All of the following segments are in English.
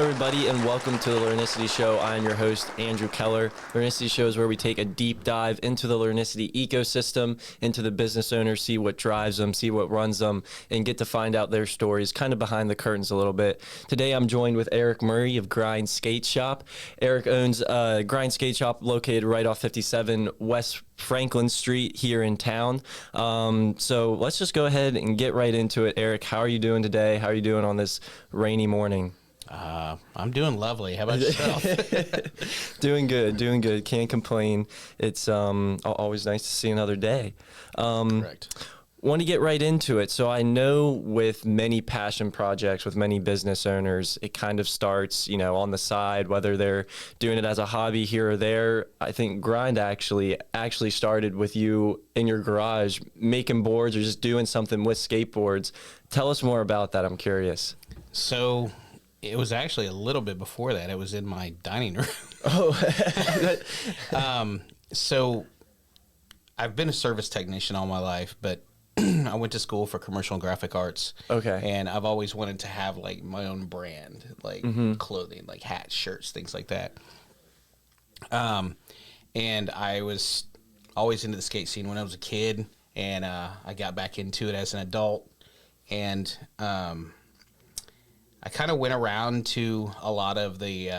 Everybody, and welcome to the Learnicity Show. I am your host, Andrew Keller. Learnicity Show is where we take a deep dive into the Learnicity ecosystem, into the business owners, see what drives them, see what runs them, and get to find out their stories, kind of behind the curtains a little bit. Today, I'm joined with Eric Murray of Grind Sk8 Shop. Eric owns Grind Sk8 Shop located right off 57 West Franklin Street here in town. So let's just go ahead and get right into it. Eric, how are you doing today? How are you doing on this rainy morning? I'm doing lovely. How about yourself? Doing good. Can't complain. It's always nice to see another day. Correct. Want to get right into it. So I know with many passion projects, with many business owners, it kind of starts, on the side, whether they're doing it as a hobby here or there. I think Grind actually started with you in your garage making boards or just doing something with skateboards. Tell us more about that. I'm curious. So it was actually a little bit before that. It was in my dining room. So I've been a service technician all my life, but I went to school for commercial and graphic arts. Okay. And I've always wanted to have like my own brand, like clothing, like hats, shirts, things like that. And I was always into the skate scene when I was a kid, and I got back into it as an adult. And I kind of went around to a lot of the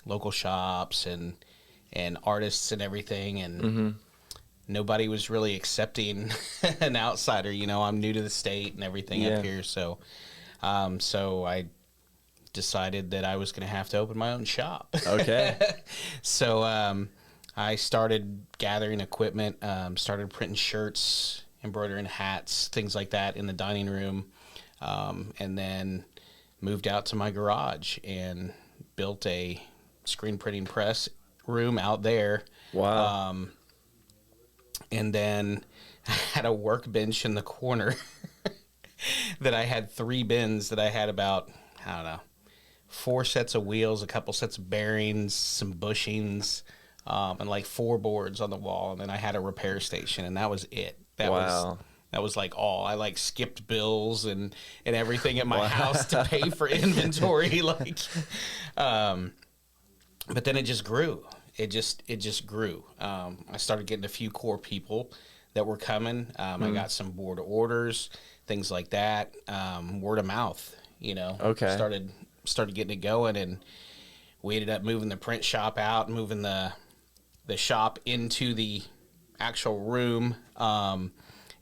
local shops and artists and everything, and nobody was really accepting an outsider. I'm new to the state and everything up here, so I decided that I was going to have to open my own shop. Okay. So I started gathering equipment, started printing shirts, embroidering hats, things like that in the dining room, and then moved out to my garage and built a screen printing press room out there. Wow. And then I had a workbench in the corner that I had 3 bins that I had about, 4 sets of wheels, a couple sets of bearings, some bushings, and like 4 boards on the wall. And then I had a repair station, and that was it. That was like all. I like skipped bills and everything at my house to pay for inventory. But then it just grew. It just grew. I started getting a few core people that were coming. I got some board orders, things like that. Word of mouth, Okay. Started getting it going, and we ended up moving the print shop out, moving the shop into the actual room.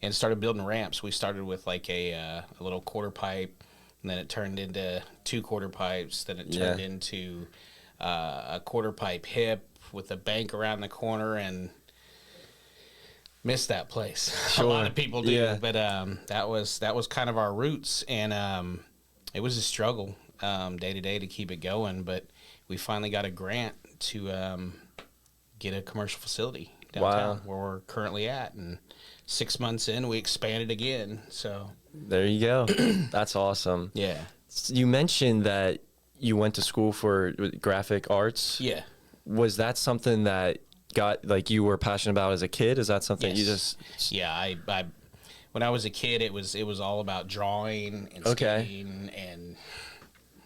And started building ramps. We started with like a little quarter pipe, and then it turned into 2 quarter pipes. Then it turned into a quarter pipe hip with a bank around the corner, and missed that place. Sure. A lot of people do, but that was kind of our roots, and it was a struggle day to day to keep it going. But we finally got a grant to get a commercial facility downtown where we're currently at, and 6 months in, we expanded again. So there you go. That's awesome. Yeah. You mentioned that you went to school for graphic arts. Yeah. Was that something that you were passionate about as a kid? Is that something you just? Yeah. I when I was a kid, it was all about drawing and skating and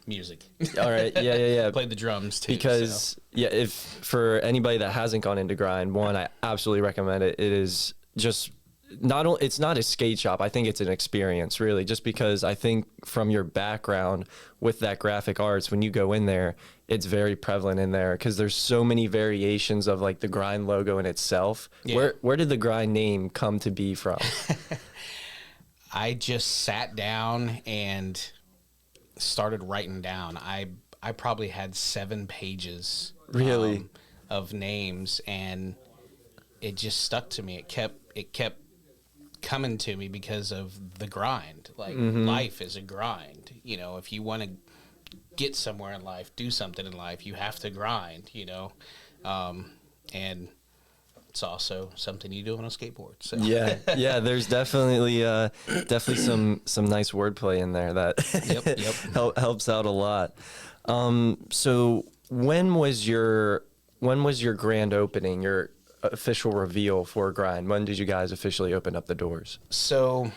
music. All right. Yeah. Played the drums too. Because if for anybody that hasn't gone into Grind, one, I absolutely recommend it. It is just it's not a skate shop. I think it's an experience, really, just because I think from your background with that graphic arts, when you go in there, it's very prevalent in there because there's so many variations of like the Grind logo in itself. Yeah. Where did the Grind name come to be from? I just sat down and started writing down. I probably had 7 pages really of names, and it just stuck to me. It kept coming to me because of the grind. Like life is a grind. If you want to get somewhere in life, do something in life, you have to grind. And it's also something you do on a skateboard. So. Yeah. There's definitely some nice wordplay in there that helps out a lot. So when was your grand opening? Your official reveal for Grind? When did you guys officially open up the doors? So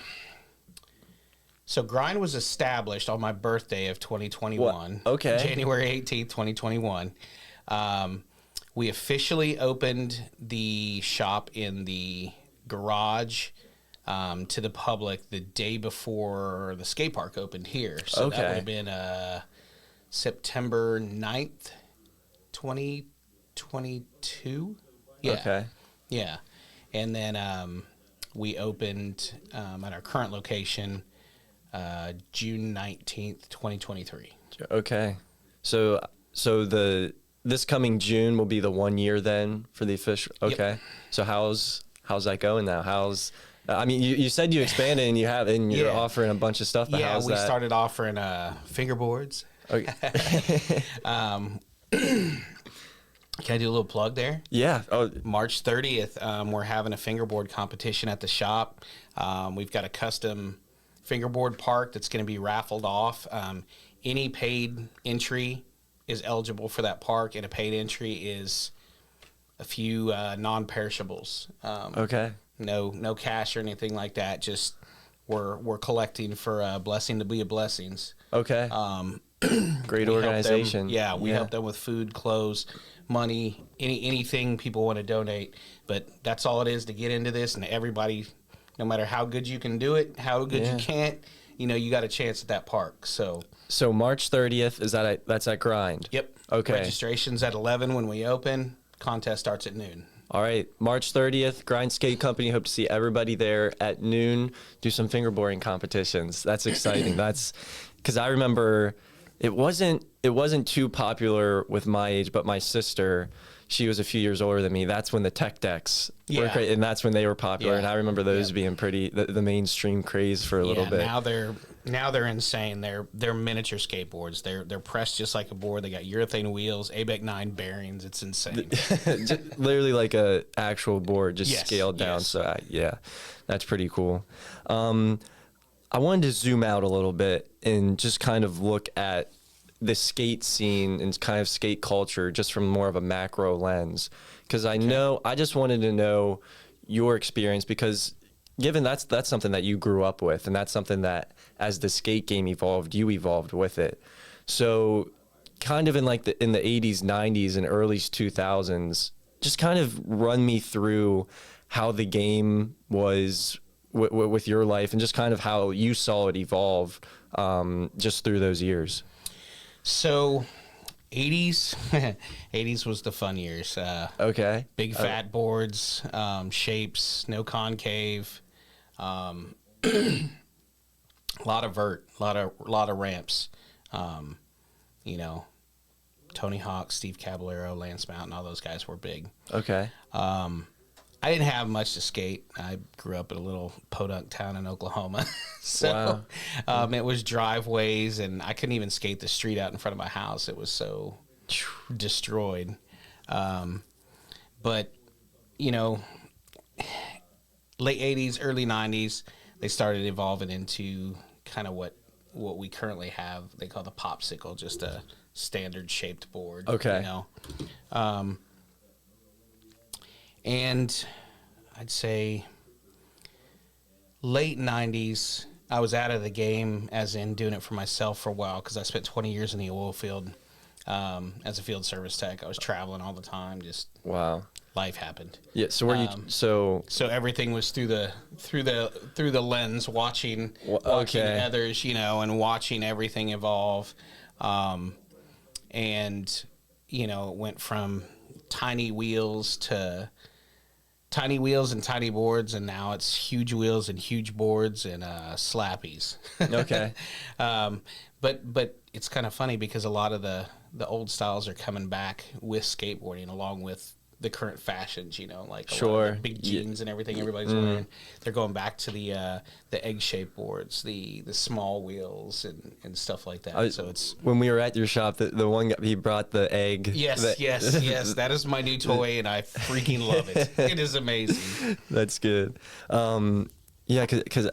So Grind was established on my birthday of 2021. What? Okay. January 18th, 2021. We officially opened the shop in the garage to the public the day before the skate park opened here. So that would have been September 9th, 2022. Yeah. Okay. Yeah. And then we opened at our current location June 19th, 2023. Okay. So this coming June will be the 1 year then for the official. Okay. Yep. So how's that going now? I mean, you said you expanded and you're offering a bunch of stuff, but how's that? Yeah, we started offering fingerboards. Okay. Can I do a little plug there? Yeah. Oh, March 30th, we're having a fingerboard competition at the shop. We've got a custom fingerboard park that's going to be raffled off. Any paid entry is eligible for that park, and a paid entry is a few non-perishables. Okay. No cash or anything like that. Just we're collecting for a blessing to be a blessings. Okay. Great organization. We help them with food, clothes, money, anything people want to donate. But that's all it is to get into this, and everybody, no matter how good you can do it, how good you can't, you got a chance at that park. So March 30th, that's at Grind? Yep. Okay. Registration's at 11 when we open. Contest starts at noon. All right. March 30th, Grind Sk8 Company. Hope to see everybody there at noon. Do some fingerboarding competitions. That's exciting. That's because I remember it wasn't too popular with my age, but my sister, she was a few years older than me. That's when the tech decks were great, and that's when they were popular. And I remember those being pretty the mainstream craze for a little bit. Now they're insane. They're miniature skateboards. They're pressed just like a board. They got urethane wheels, ABEC 9 bearings. It's insane. Literally like a actual board, just scaled down. Yes. So that's pretty cool. I wanted to zoom out a little bit and just kind of look at the skate scene and kind of skate culture just from more of a macro lens, because I just wanted to know your experience, because given that's something that you grew up with, and that's something that as the skate game evolved, you evolved with it. So kind of in the 80s, 90s, and early 2000s, just kind of run me through how the game was with your life, and just kind of how you saw it evolve just through those years. So 80s was the fun years. Okay. Big fat boards, shapes, no concave, a lot of vert, a lot of ramps. Tony Hawk, Steve Caballero, Lance Mountain, all those guys were big. Okay. I didn't have much to skate. I grew up in a little podunk town in Oklahoma. So it was driveways, and I couldn't even skate the street out in front of my house. It was so destroyed. But, late 80s, early 90s, they started evolving into kind of what we currently have. They call the popsicle, just a standard shaped board. Okay. And I'd say late 90s, I was out of the game, as in doing it for myself for a while, because I spent 20 years in the oil field as a field service tech. I was traveling all the time. Just life happened. Yeah. So were you so everything was through the lens, watching others, and watching everything evolve. And it went from tiny wheels and tiny boards, and now it's huge wheels and huge boards and slappies. Okay. But it's kind of funny, because a lot of the old styles are coming back with skateboarding, along with the current fashions, like a lot of the big jeans and everything everybody's wearing. They're going back to the egg-shaped boards, the small wheels and stuff like that. So it's when we were at your shop, the one guy, he brought the egg. Yes. That is my new toy, and I freaking love it. It is amazing. That's good. Yeah, because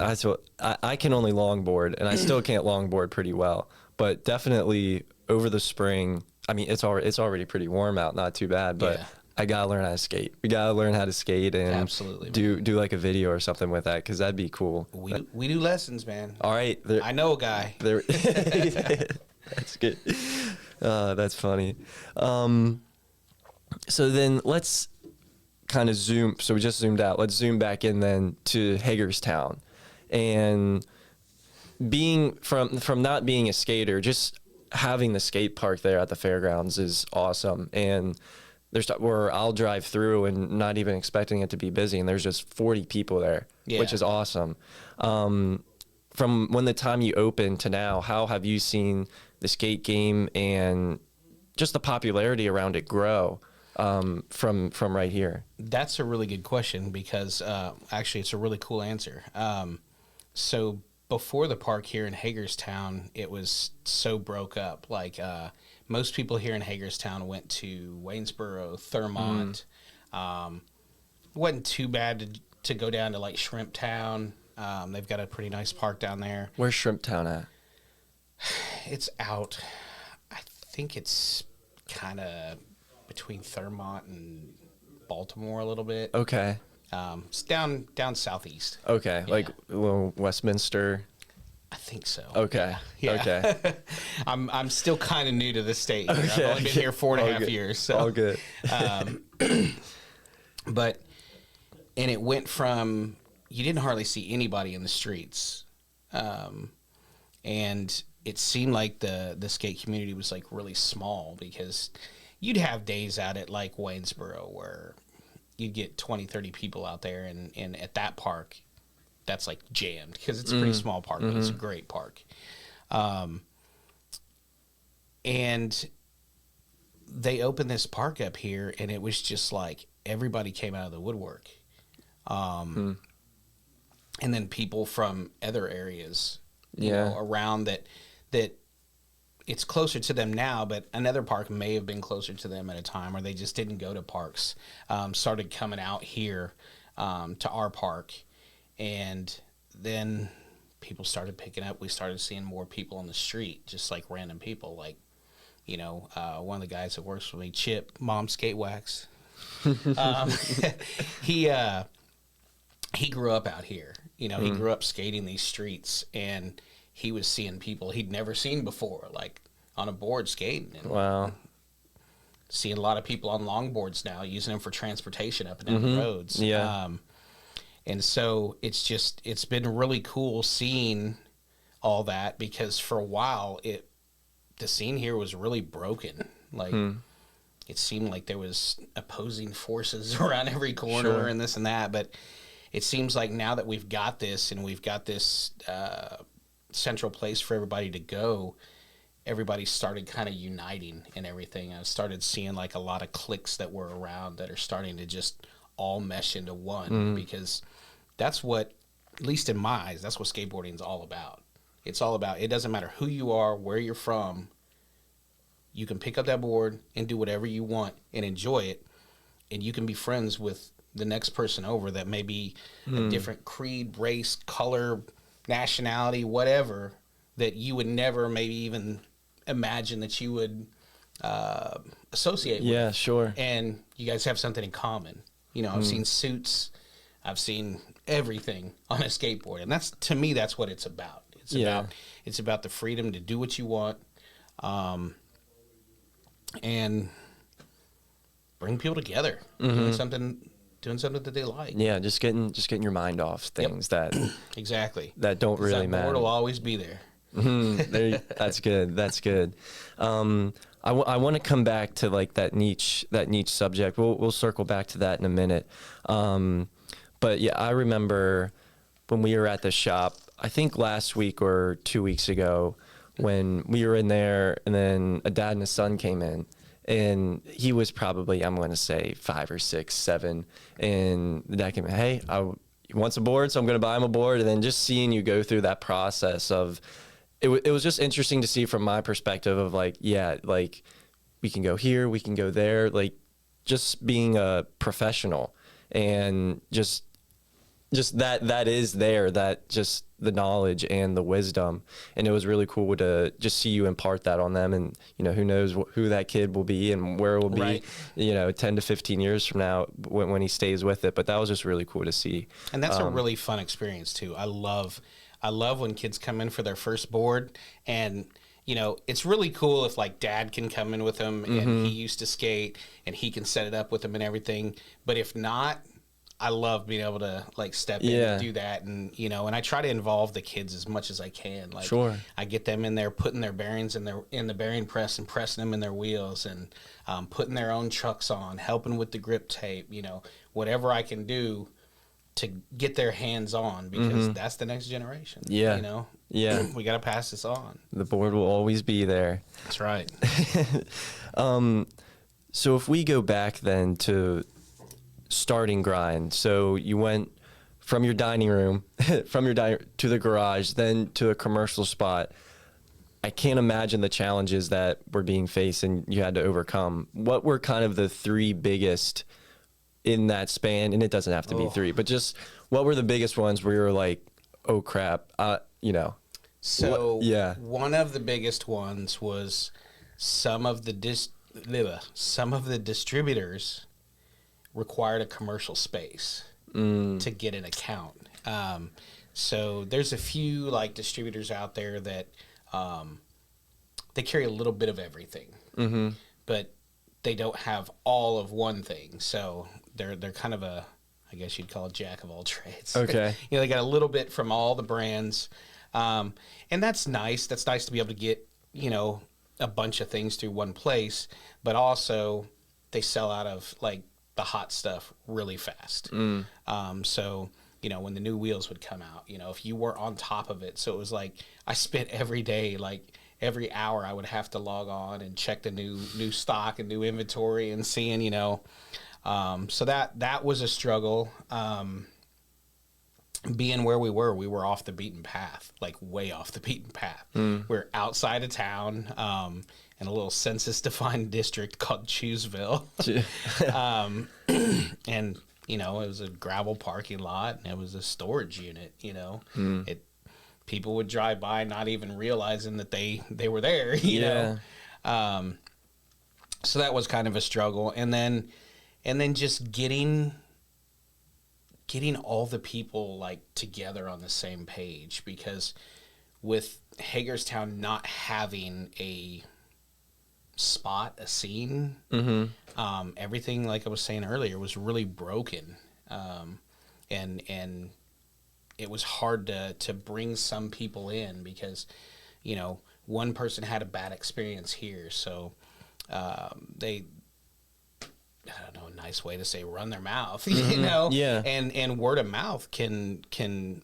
I can only longboard, and I still can't longboard pretty well, but definitely over the spring. I mean, it's already pretty warm out, not too bad, but I gotta learn how to skate. We gotta learn how to skate and Absolutely, do like a video or something with that, because that'd be cool. We do lessons, man. All right, I know a guy. That's good. That's funny. So then let's kind of zoom. So we just zoomed out. Let's zoom back in then to Hagerstown, and being from not being a skater, just having the skate park there at the fairgrounds is awesome. And there's where I'll drive through and not even expecting it to be busy, and there's just 40 people there, which is awesome. From when the time you opened to now, how have you seen the skate game and just the popularity around it grow from right here? That's a really good question, because actually it's a really cool answer. So before the park here in Hagerstown, it was so broke up. Like most people here in Hagerstown went to Waynesboro, Thurmont. Wasn't too bad to go down to like Shrimp Town. They've got a pretty nice park down there. Where's Shrimp Town at? It's out. I think it's kind of between Thurmont and Baltimore a little bit. Okay. It's down southeast. Okay, Yeah. like a little Westminster. I think so. Okay. Yeah. Okay. I'm still kind of new to the state. Here. Okay. I've only been here 4.5 good. years. So. All good. But and it went from you didn't hardly see anybody in the streets, and it seemed like the skate community was like really small, because you'd have days out at like Waynesboro where you'd get 20, 30 people out there, and at that park, that's like jammed, because it's a pretty small park, but it's a great park. And they opened this park up here, and it was just like everybody came out of the woodwork. And then people from other areas, you know, around that it's closer to them now, but another park may have been closer to them at a time, or they just didn't go to parks, started coming out here to our park. And then people started picking up. We started seeing more people on the street, just like random people. Like, you know, one of the guys that works with me, Chip, Mom Skate Wax, he grew up out here. You know, he grew up skating these streets, and he was seeing people he'd never seen before, like on a board skating. And Wow. seeing a lot of people on longboards now, using them for transportation up and down the roads. Yeah. And so it's been really cool seeing all that, because for a while the scene here was really broken. Like it seemed like there was opposing forces around every corner and this and that. But it seems like now that we've got this, and we've got this central place for everybody to go, everybody started kind of uniting and everything. I started seeing like a lot of cliques that were around that are starting to just all mesh into one, because that's what, at least in my eyes, that's what skateboarding is all about. It's all about, it doesn't matter who you are, where you're from, you can pick up that board and do whatever you want and enjoy it, and you can be friends with the next person over that may be a different creed, race, color, nationality, whatever, that you would never maybe even imagine that you would associate with. Yeah, sure. And you guys have something in common. You know, I've seen suits, I've seen everything on a skateboard, and that's, to me, that's what it's about. It's about the freedom to do what you want, and bring people together, doing something that they like. Yeah, just getting your mind off things that Exactly. that don't really that matter. board will always be there. That's good. That's good. I want to come back to like that niche subject. We'll circle back to that in a minute. But yeah, I remember when we were at the shop, I think last week or 2 weeks ago, when we were in there, and then a dad and a son came in, and he was probably, I'm going to say 5 or 6, 7. And the dad came in, hey, he wants a board, so I'm going to buy him a board. And then just seeing you go through that process of, it was just interesting to see from my perspective of like, yeah, like we can go here, we can go there, like just being a professional, and just that is there, that just the knowledge and the wisdom, and it was really cool to just see you impart that on them. And who knows who that kid will be and where it will be, Right. 10 to 15 years from now when he stays with it. But that was just really cool to see. And that's a really fun experience too. I love when kids come in for their first board, and it's really cool if like dad can come in with them and he used to skate and he can set it up with them and everything. But if not, I love being able to like step in and do that. And, and I try to involve the kids as much as I can. Like I get them in there, putting their bearings in the bearing press and pressing them in their wheels, and putting their own trucks on, helping with the grip tape, whatever I can do to get their hands on, because that's the next generation. Yeah. We got to pass this on. The board will always be there. That's right. So if we go back then to starting Grind, so you went from your dining room, to the garage, then to a commercial spot. I can't imagine the challenges that were being faced and you had to overcome. What were kind of the three biggest in that span? And it doesn't have to be three, but just what were the biggest ones where you were like, oh crap, So one of the biggest ones was some of the distributors required a commercial space to get an account. So there's a few like distributors out there that they carry a little bit of everything, but they don't have all of one thing. So they're kind of I guess you'd call it jack of all trades. Okay. They got a little bit from all the brands. And that's nice. That's nice to be able to get, a bunch of things through one place, but also they sell out of like the hot stuff really fast. So, when the new wheels would come out, if you were on top of it, so it was like I spent every day, like every hour I would have to log on and check the new stock and new inventory and seeing, so that was a struggle. Being where we were off the beaten path, like way off the beaten path. We're outside of town, in a little census-defined district called Chewsville. And, it was a gravel parking lot, and it was a storage unit, people would drive by not even realizing that they were there, you know. So that was kind of a struggle. And then just getting all the people like together on the same page, because with Hagerstown not having a scene, everything, like I was saying earlier, was really broken, and it was hard to bring some people in because one person had a bad experience here, so they, I don't know, a nice way to say, run their mouth, and word of mouth can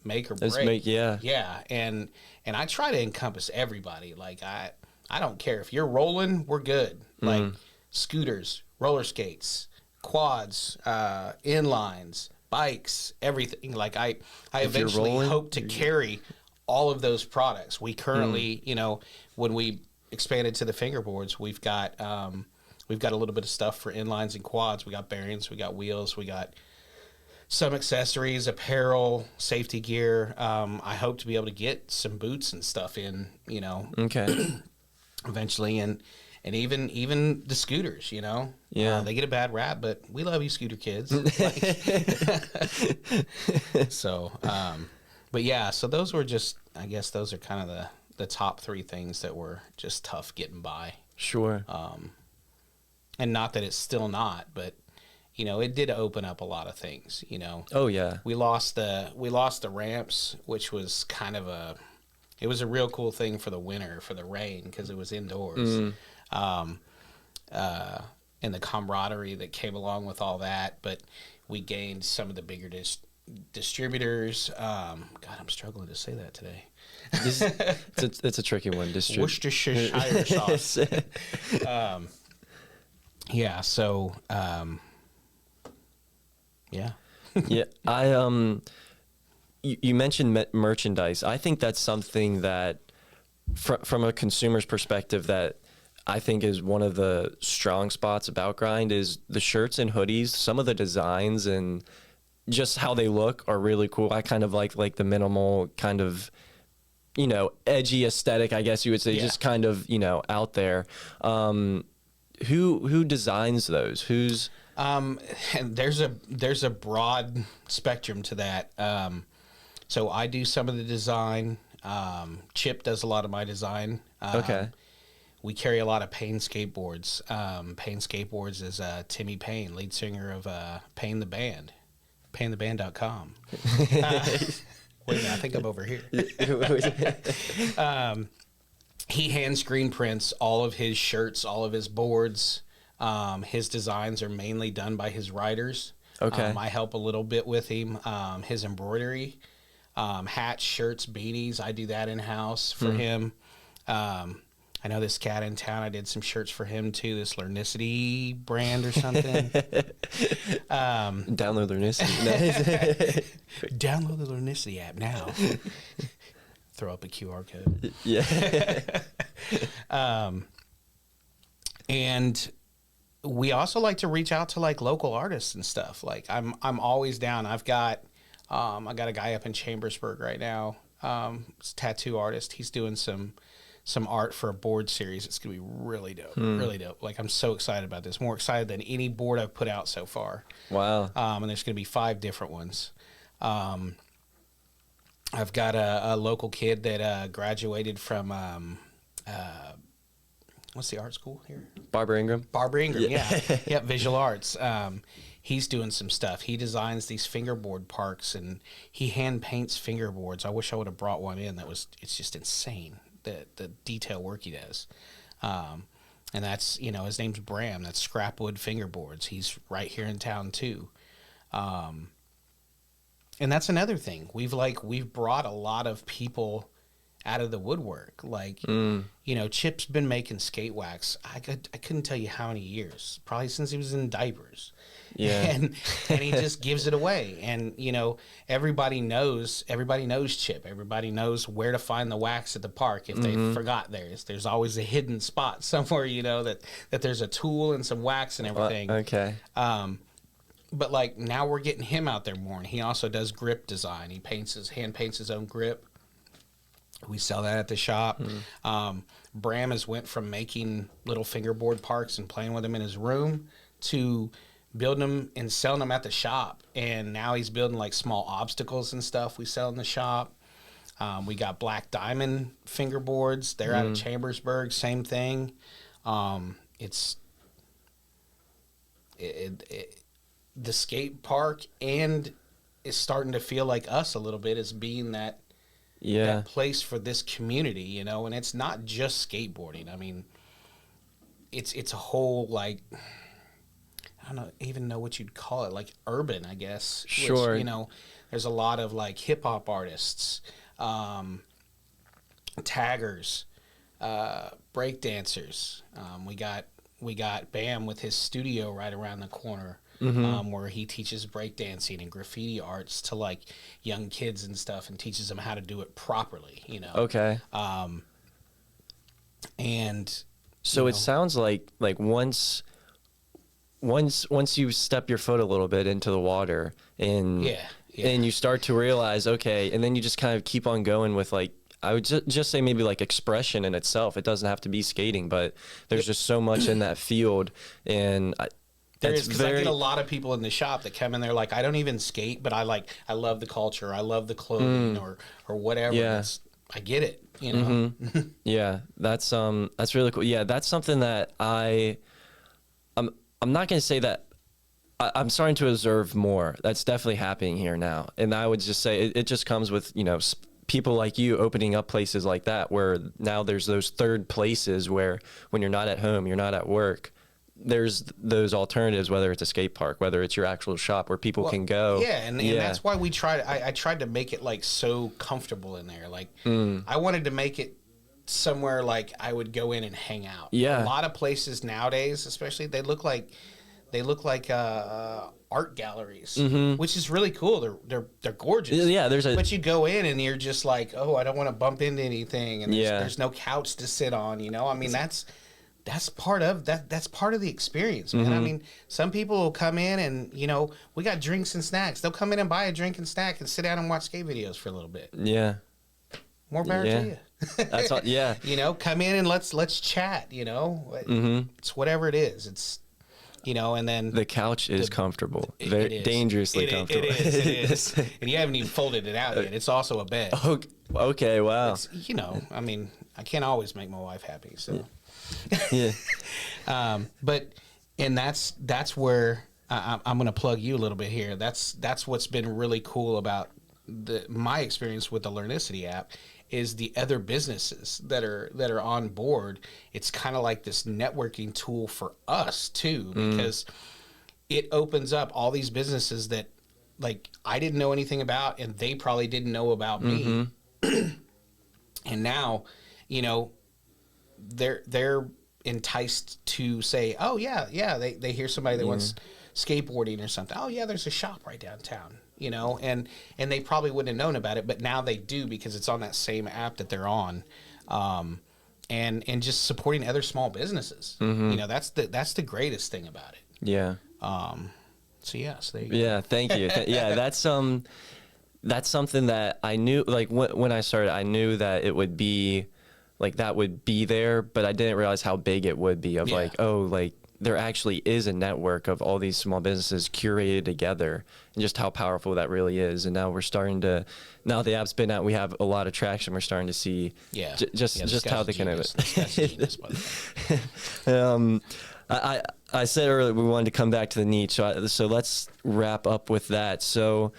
make or break. And I try to encompass everybody. Like I don't care if you're rolling, we're good. Like scooters, roller skates, quads, inlines, bikes, everything. Like I eventually hope to carry all of those products. We currently, when we expanded to the fingerboards, we've got a little bit of stuff for inlines and quads. We got bearings, we got wheels, we got some accessories, apparel, safety gear. I hope to be able to get some boots and stuff in, Okay. eventually, and even the scooters, they get a bad rap, but we love you, scooter kids. So, but yeah, so those were just, I guess those are kind of the top three things that were just tough getting by. Sure. And not that it's still not, but it did open up a lot of things. Oh yeah. We lost the ramps, which was kind of it was a real cool thing for the winter, for the rain, because it was indoors. And the camaraderie that came along with all that. But we gained some of the bigger distributors. God, I'm struggling to say that today. It's a tricky one. Worcestershire sauce. Yeah. So, yeah. Yeah. You mentioned merchandise. I think that's something that, from a consumer's perspective, that I think is one of the strong spots about Grind is the shirts and hoodies. Some of the designs and just how they look are really cool. I kind of like the minimal kind of, you know, edgy aesthetic, I guess you would say, just kind of, you know, out there. Who designs those? Who's and there's a broad spectrum to that. So I do some of the design. Chip does a lot of my design. okay. We carry a lot of Payne skateboards. Payne Skateboards is Timmy Payne, lead singer of Payne the Band, PayneTheBand.com. Wait a minute, I think I'm over here. He hand screen prints all of his shirts, all of his boards. His designs are mainly done by his writers. Okay. I help a little bit with him. His embroidery, hats, shirts, beanies, I do that in-house for him. I know this cat in town, I did some shirts for him too, this Learnicity brand or something. Download Learnicity. Download the Learnicity app now. Throw up a QR code. Yeah. And we also like to reach out to like local artists and stuff. Like I'm always down. I got a guy up in Chambersburg right now. He's a tattoo artist. He's doing some art for a board series. It's gonna be really dope. Really dope. Like I'm so excited about this. More excited than any board I've put out so far. Wow. And there's gonna be 5 different ones. I've got a local kid that graduated from what's the art school here? Barbara Ingram. Barbara Ingram, yeah. Visual arts. He's doing some stuff. He designs these fingerboard parks, and he hand paints fingerboards. I wish I would have brought one in. It's just insane, the detail work he does. And that's, you know, his name's Bram. That's Scrapwood Fingerboards. He's right here in town too. And that's another thing. We've brought a lot of people out of the woodwork. Like, you know, Chip's been making skate wax. I couldn't tell you how many years, probably since he was in diapers. Yeah. And he just gives it away. And, you know, everybody knows Chip. Everybody knows where to find the wax at the park if they forgot theirs. There's always a hidden spot somewhere, you know, that there's a tool and some wax and everything. Okay. But like now we're getting him out there more, and he also does grip design. He hand paints his own grip. We sell that at the shop. Bram has went from making little fingerboard parks and playing with them in his room to building them and selling them at the shop. And now he's building like small obstacles and stuff we sell in the shop. We got Black Diamond fingerboards. They're out of Chambersburg. Same thing. The skate park and is starting to feel like us a little bit as being that place for this community, you know. And it's not just skateboarding. I mean, it's a whole, like, I don't even know what you'd call it, like urban, I guess. Sure. Which, you know, there's a lot of like hip hop artists, taggers, break dancers. We got Bam with his studio right around the corner. Where he teaches breakdancing and graffiti arts to like young kids and stuff, and teaches them how to do it properly, you know. Okay. And so it sounds like once you step your foot a little bit into the water and and you start to realize, okay, and then you just kind of keep on going with, like, I would just say maybe like expression in itself. It doesn't have to be skating, but there's just so much in that field. And there is, because I get a lot of people in the shop that come in there like, I don't even skate, but I love the culture, I love the clothing or whatever. Yeah. I get it, you know. Yeah, that's really cool. Yeah, that's something that I'm not gonna say that I'm starting to observe more. That's definitely happening here now, and I would just say it just comes with, you know, people like you opening up places like that, where now there's those third places where when you're not at home, you're not at work, there's those alternatives, whether it's a skate park, whether it's your actual shop where people can go. Yeah, and that's why we tried. I tried to make it like so comfortable in there. Like I wanted to make it somewhere like I would go in and hang out. Yeah, a lot of places nowadays, especially, they look like art galleries, which is really cool. They're gorgeous. Yeah, but you go in and you're just like, oh, I don't want to bump into anything, and there's no couch to sit on. You know, I mean, that's part of that. That's part of the experience, man. I mean, some people will come in and, you know, we got drinks and snacks. They'll come in and buy a drink and snack and sit down and watch skate videos for a little bit. Yeah. More power to you. That's all, yeah. You know, come in and let's chat, you know. It's whatever it is. It's, you know, and then the couch is comfortable. It is. Dangerously comfortable. It is. And you haven't even folded it out yet. It's also a bed. Okay, wow. You know, I mean, I can't always make my wife happy, so. Yeah. But and that's where I'm going to plug you a little bit here. That's what's been really cool about my experience with the Learnicity app is the other businesses that are on board. It's kind of like this networking tool for us too, because it opens up all these businesses that like I didn't know anything about and they probably didn't know about me. And now, you know, they're enticed to say, oh yeah, they hear somebody that wants skateboarding or something. Oh yeah, there's a shop right downtown, you know, and they probably wouldn't have known about it, but now they do because it's on that same app that they're on. And just supporting other small businesses. You know, that's the greatest thing about it. Yeah. So yes, there you go. Yeah, thank you. Yeah, that's something that I knew, like when I started, I knew that it would be like that would be there, but I didn't realize how big it would be of like, oh, like there actually is a network of all these small businesses curated together and just how powerful that really is. And now we're starting to, now the app's been out, we have a lot of traction. We're starting to see just how they can have it. I said earlier we wanted to come back to the niche, so let's wrap up with that. So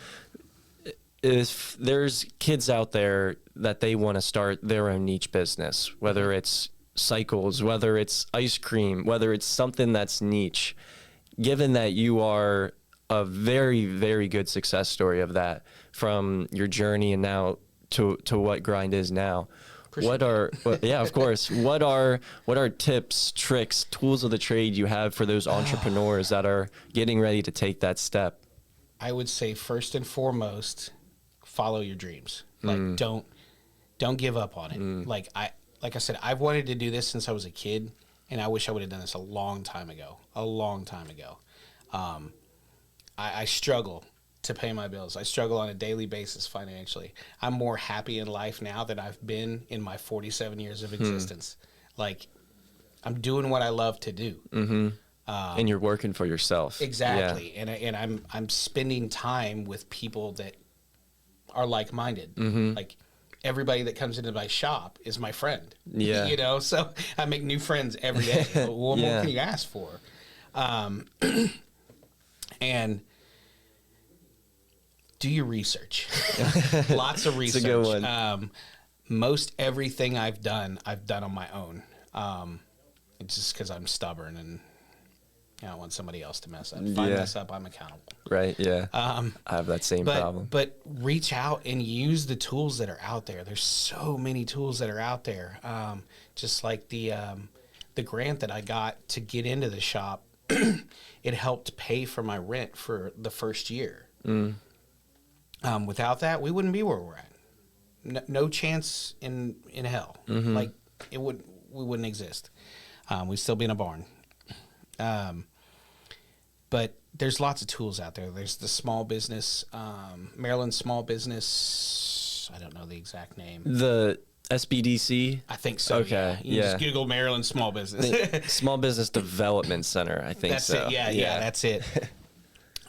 if there's kids out there that they want to start their own niche business, whether it's cycles, whether it's ice cream, whether it's something that's niche, given that you are a very, very good success story of that from your journey and now to what Grind is now. Yeah, of course. What are tips, tricks, tools of the trade you have for those entrepreneurs that are getting ready to take that step? I would say first and foremost, follow your dreams. Like don't give up on it. Like I said, I've wanted to do this since I was a kid, and I wish I would have done this a long time ago. I struggle to pay my bills. I struggle on a daily basis financially. I'm more happy in life now than I've been in my 47 years of existence. Like, I'm doing what I love to do. And you're working for yourself. Exactly. Yeah. And I'm spending time with people that are like-minded. Like, everybody that comes into my shop is my friend. Yeah. You know, so I make new friends every day. What more can you ask for? And do your research. Lots of research. It's a good one. Most everything I've done on my own. It's just because I'm stubborn and I don't want somebody else to mess up. If I mess up, I'm accountable. Right, yeah. I have that same problem. But reach out and use the tools that are out there. There's so many tools that are out there. Just like the grant that I got to get into the shop, it helped pay for my rent for the first year. Without that, we wouldn't be where we're at. No chance in hell. Like we wouldn't exist. We'd still be in a barn. But there's lots of tools out there. There's the small business, Maryland Small Business. I don't know the exact name. The SBDC? I think so. Okay. Yeah. You just Google Maryland Small Business. Small Business Development Center, I think that's so. It. Yeah, that's it.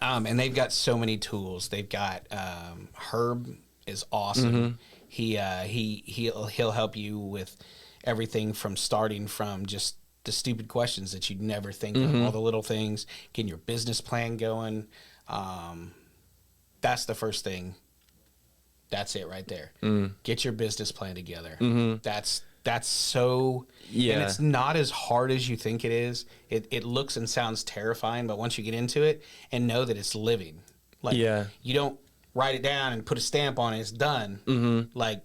And they've got so many tools. They've got Herb is awesome. He'll help you with everything from starting from just the stupid questions that you'd never think of, all the little things, getting your business plan going. That's the first thing. That's it right there. Get your business plan together. That's so, and it's not as hard as you think it is. It looks and sounds terrifying, but once you get into it and know that it's living, like you don't write it down and put a stamp on it, it's done. Like,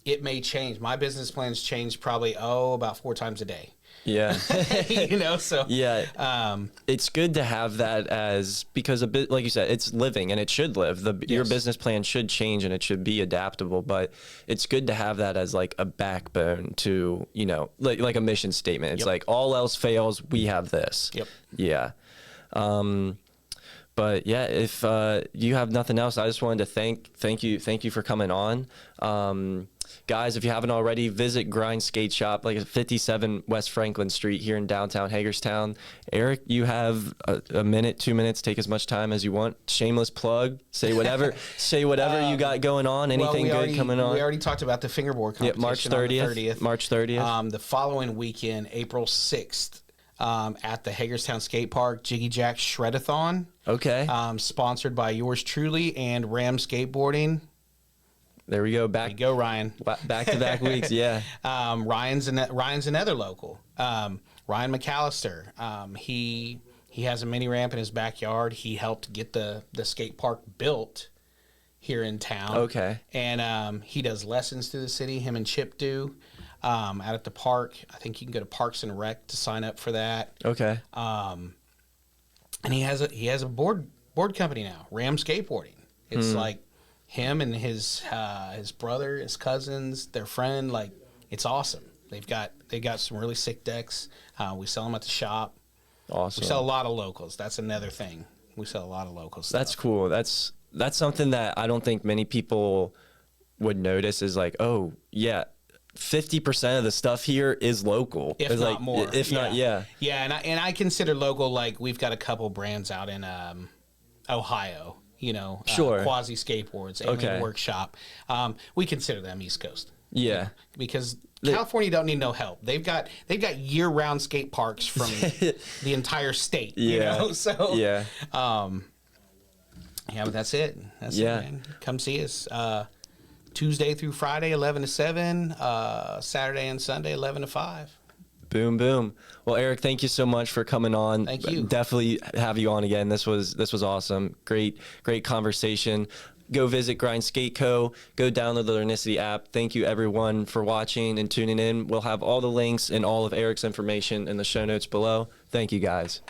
it may change. My business plans change probably, about 4 times a day. Yeah. So yeah. It's good to have that because a bit, like you said, it's living and it should live. Your business plan should change and it should be adaptable, but it's good to have that as like a backbone to, like a mission statement. It's like all else fails, we have this. Yep. Yeah. But yeah, if you have nothing else, I just wanted to thank you for coming on. Guys, if you haven't already, visit Grind Sk8 Shop, like at 57 West Franklin Street here in downtown Hagerstown. Eric, you have a minute, 2 minutes, take as much time as you want. Shameless plug, say whatever, you got going on. Anything good coming on? We already talked about the fingerboard competition. March 30th. March 30th. The following weekend, April 6th, at the Hagerstown Skate Park, Jiggy Jack Shredathon. Okay. Sponsored by yours truly and Ram Skateboarding. There we go. Ryan. Back-to-back weeks, yeah. Ryan's another local. Ryan McAllister. He has a mini ramp in his backyard. He helped get the skate park built here in town. Okay. And he does lessons through the city. Him and Chip do out at the park. I think you can go to Parks and Rec to sign up for that. Okay. And he has a board company now, Ram Skateboarding. It's like him and his brother, his cousins, their friend. Like, it's awesome. They got some really sick decks. We sell them at the shop. Awesome. We sell a lot of locals. That's another thing. We sell a lot of locals. That's cool. That's something that I don't think many people would notice is like, oh yeah, 50% of the stuff here is local. If not more. If not, yeah. Yeah, and I consider local, like, we've got a couple brands out in Ohio. Sure. Quasi Skateboards, Alien Workshop. We consider them East Coast. Yeah. Because California don't need no help. They've got year-round skate parks from the entire state. Yeah. So yeah. Yeah, but that's it. That's it, man. Come see us. Tuesday through Friday, 11 to 7. Saturday and Sunday, 11 to 5. Boom, boom. Well, Eric, thank you so much for coming on. Thank you. Definitely have you on again. This was awesome. Great conversation. Go visit Grind Sk8 Co. Go download the Learnicity app. Thank you, everyone, for watching and tuning in. We'll have all the links and all of Eric's information in the show notes below. Thank you, guys.